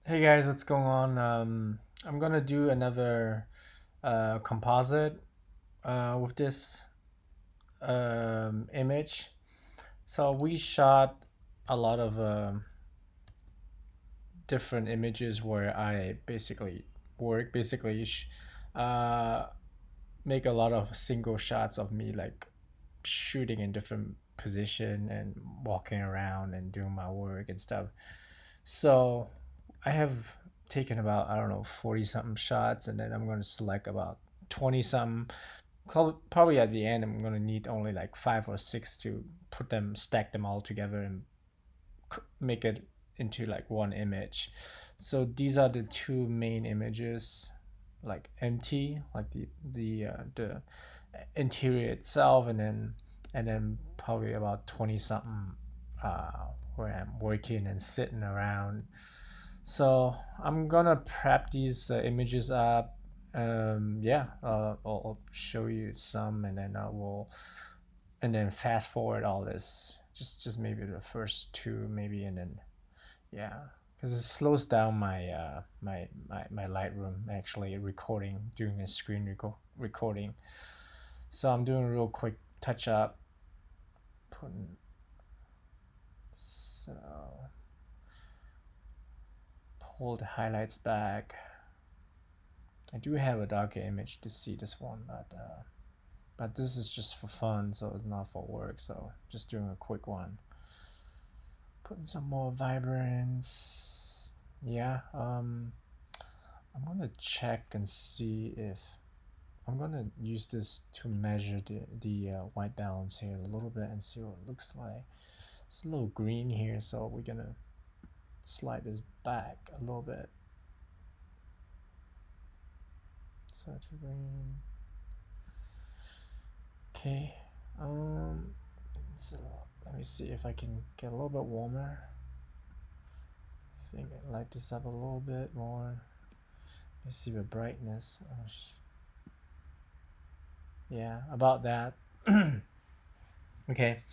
Hey guys, what's going on? I'm gonna do another composite with this image. So we shot a lot of different images where I uh, make a lot of single shots of me like shooting in different position and walking around and doing my work and stuff. So I have taken about, I don't know, 40 something shots, and then I'm going to select about 20 something. Probably at the end, I'm going to need only like five or six to stack them all together and make it into like one image. So these are the two main images, like empty, like the interior itself, and then probably about 20 something where I'm working and sitting around. So I'm gonna prep these images up. Yeah, I'll show you some, and then and then fast forward all this. Just maybe the first two, maybe, and then yeah, because it slows down my Lightroom actually recording, doing a recording. So I'm doing a real quick touch up, putting so pull the highlights back. I do have a darker image to see this one, but this is just for fun, so it's not for work. So just doing a quick one, putting some more vibrance. Yeah, I'm gonna check and see if I'm gonna use this to measure the white balance here a little bit and see what it looks like. It's a little green here, so we're gonna slide this back a little bit. So to green. Okay. So let me see if I can get a little bit warmer. I think I light this up a little bit more. Let me see the brightness. Yeah, about that. Okay,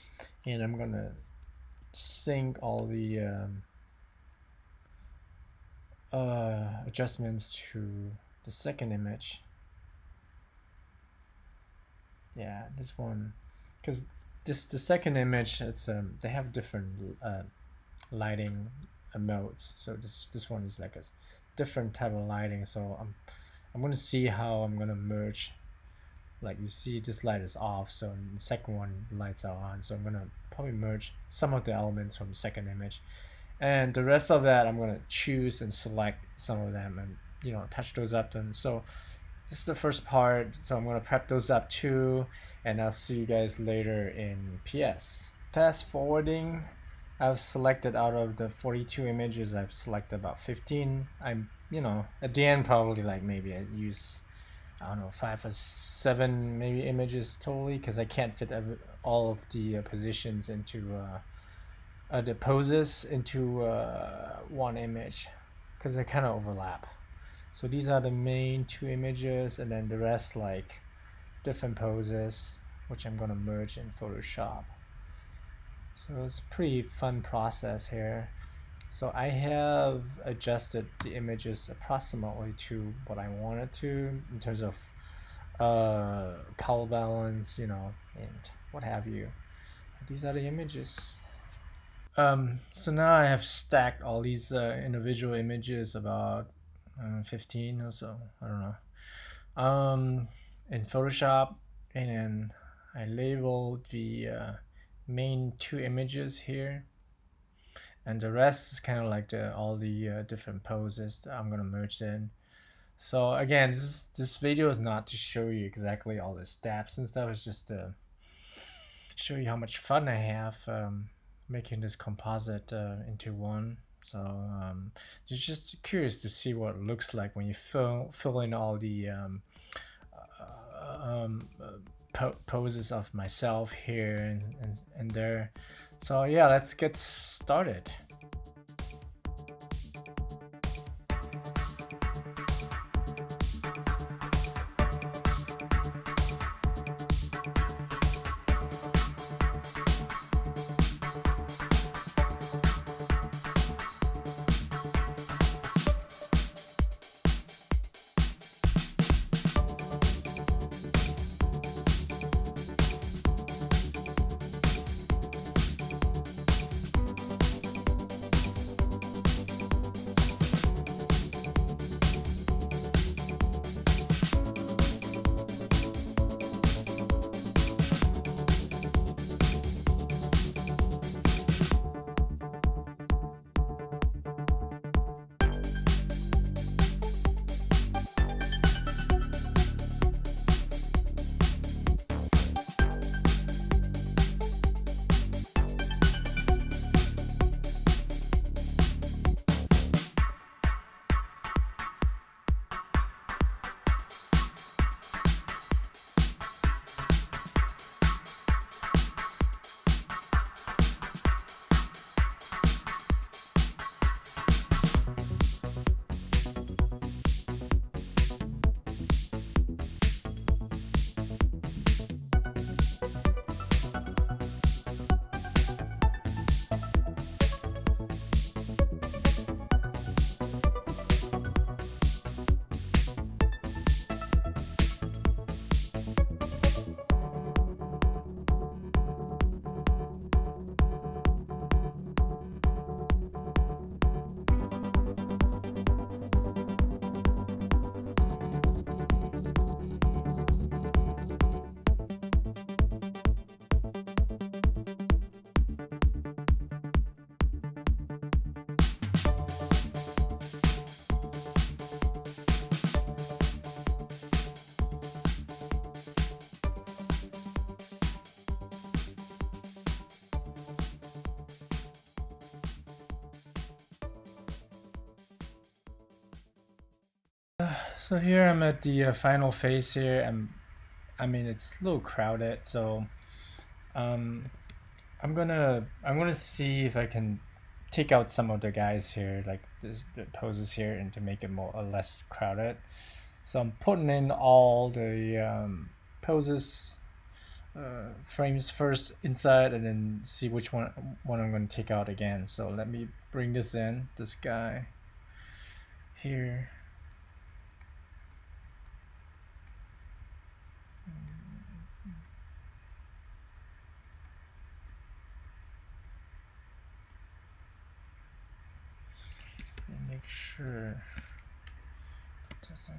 and I'm gonna sync all the adjustments to the second image. Yeah, this one, because the second image, it's they have different lighting modes. So this one is like a different type of lighting. So I'm gonna see how I'm gonna merge. Like you see, this light is off, so the second one lights are on. So I'm gonna probably merge some of the elements from the second image, and the rest of that I'm gonna choose and select some of them and touch those up. And so this is the first part. So I'm gonna prep those up too, and I'll see you guys later in PS. Fast forwarding, I've selected out of the 42 images, I've selected about 15. I'm, at the end probably like maybe I use, I don't know, 5 or 7 maybe images totally, because I can't fit all of the positions into the poses into one image, because they kind of overlap. So these are the main two images, and then the rest like different poses, which I'm gonna merge in Photoshop. So it's a pretty fun process here. So I have adjusted the images approximately to what I wanted to in terms of color balance, and what have you. These are the images. So now I have stacked all these individual images, about 15 or so. I don't know. In Photoshop, and then I labeled the main two images here, and the rest is kind of like all the different poses that I'm gonna merge in. So again, this video is not to show you exactly all the steps and stuff. It's just to show you how much fun I have making this composite into one. So just curious to see what it looks like when you fill in all the poses of myself here and there. So yeah, let's get started. So here I'm at the final phase here, and I mean it's a little crowded, so I'm gonna see if I can take out some of the guys here, like the poses here, and to make it more or less crowded. So I'm putting in all the poses frames first inside, and then see which one I'm going to take out again. So let me bring this in, this guy here. And make sure it doesn't.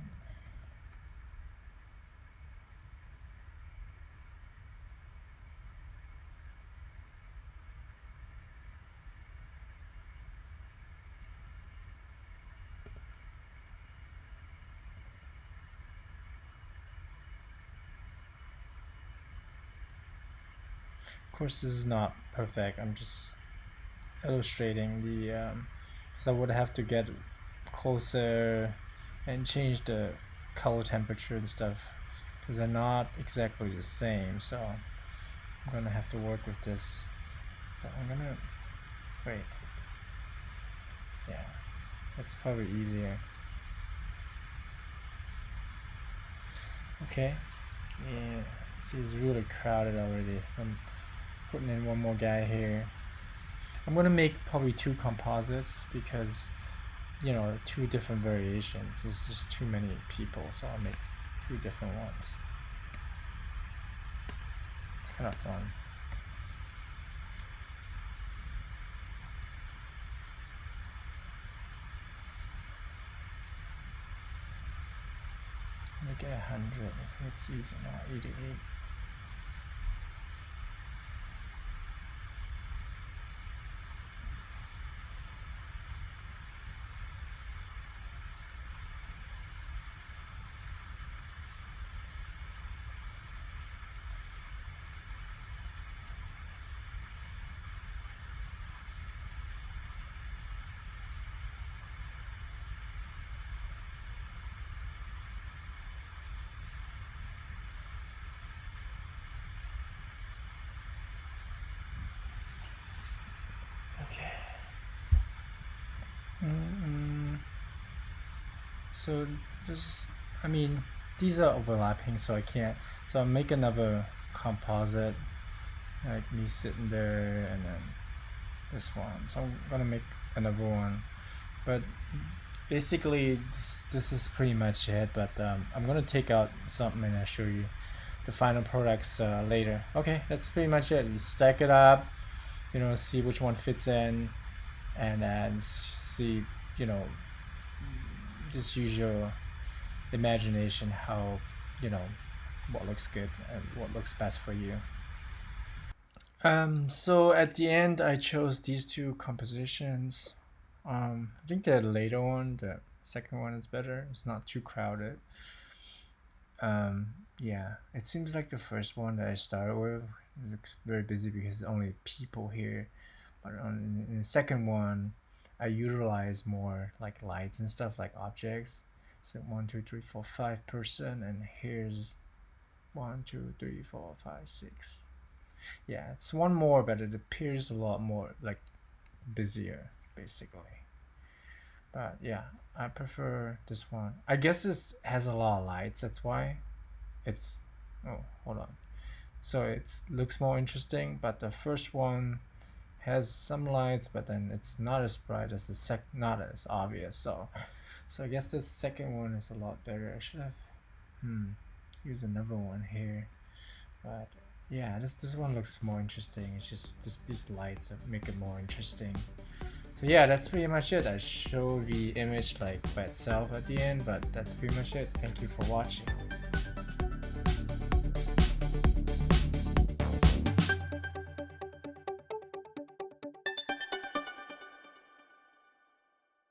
Of course, this is not perfect. I'm just illustrating the. So I would have to get closer and change the color temperature and stuff because they're not exactly the same. So I'm gonna have to work with this. But I'm gonna wait. Yeah, that's probably easier. Okay. Yeah. See, it's really crowded already. I'm putting in one more guy here. I'm gonna make probably 2 composites because, you know, 2 different variations. There's just too many people, so I'll make 2 different ones. It's kind of fun. Make it 100. It's easy now. 88. Okay. So this, I mean, these are overlapping, so I can't. So I'll make another composite, like me sitting there, and then this one. So I'm gonna make another one, but basically this is pretty much it. But I'm gonna take out something and I'll show you the final products later. Okay, that's pretty much it. You stack it up, you know, see which one fits in, and then see, you know, just use your imagination how, you know, what looks good and what looks best for you. So at the end I chose these 2 compositions. I think the later one, the second one, is better. It's not too crowded. Yeah, it seems like the first one that I started with is very busy because there's only people here, but in the second one I utilize more like lights and stuff, like objects. So 1 2 3 4 5 person, and here's 1 2 3 4 5 6. Yeah, it's one more, but it appears a lot more like busier basically. But yeah, I prefer this one. I guess this has a lot of lights, that's why it's, oh, hold on. So it looks more interesting, but the first one has some lights, but then it's not as bright as the not as obvious. So I guess this second one is a lot better. I should have used another one here, but yeah, this one looks more interesting. It's just these lights make it more interesting. So yeah, that's pretty much it. I show the image like by itself at the end, but that's pretty much it. Thank you for watching.